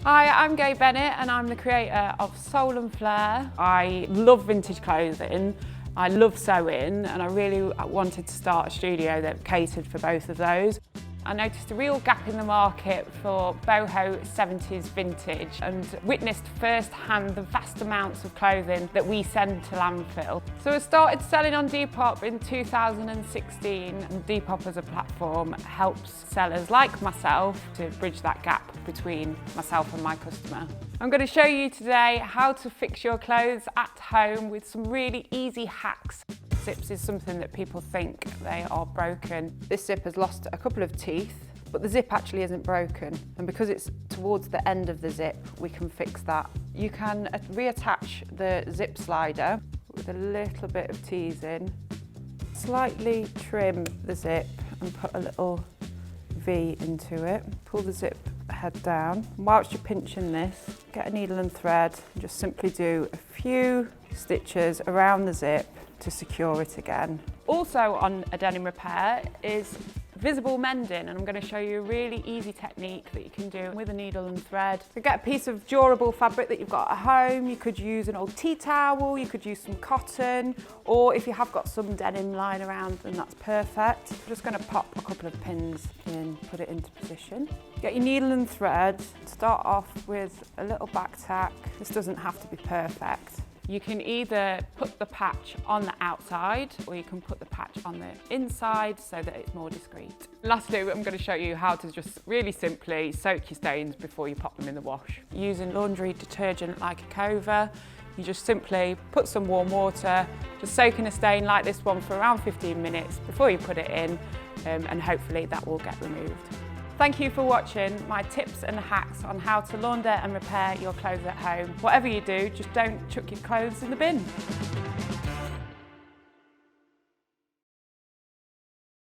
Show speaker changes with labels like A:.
A: Hi, I'm Gayle and I'm the creator of Soul Flare. I love vintage clothing, I love sewing, and I really wanted to start a studio that catered for both of those. I noticed a real gap in the market for boho 70s vintage and witnessed firsthand the vast amounts of clothing that we send to landfill. So I started selling on Depop in 2016, and Depop as a platform helps sellers like myself to bridge that gap between myself and my customer. I'm going to show you today how to fix your clothes at home with some really easy hacks. Zips is something that people think they are broken. This zip has lost a couple of teeth, but the zip actually isn't broken. And because it's towards the end of the zip, we can fix that. You can reattach the zip slider with a little bit of teasing, slightly trim the zip and put a little V into it. Pull the zip head down. Whilst you're pinching this, get a needle and thread and just simply do a few stitches around the zip to secure it again. Also on a denim repair is visible mending, and I'm going to show you a really easy technique that you can do with a needle and thread. So get a piece of durable fabric that you've got at home. You could use an old tea towel, you could use some cotton, or if you have got some denim lying around, then that's perfect. I'm just going to pop a couple of pins in, put it into position. Get your needle and thread, start off with a little back tack. This doesn't have to be perfect. You can either put the patch on the outside or you can put the patch on the inside so that it's more discreet. Lastly, I'm going to show you how to just really simply soak your stains before you pop them in the wash. Using laundry detergent like Ecover, you just simply put some warm water, just soak in a stain like this one for around 15 minutes before you put it in, and hopefully that will get removed. Thank you for watching my tips and hacks on how to launder and repair your clothes at home. Whatever you do, just don't chuck your clothes in the bin.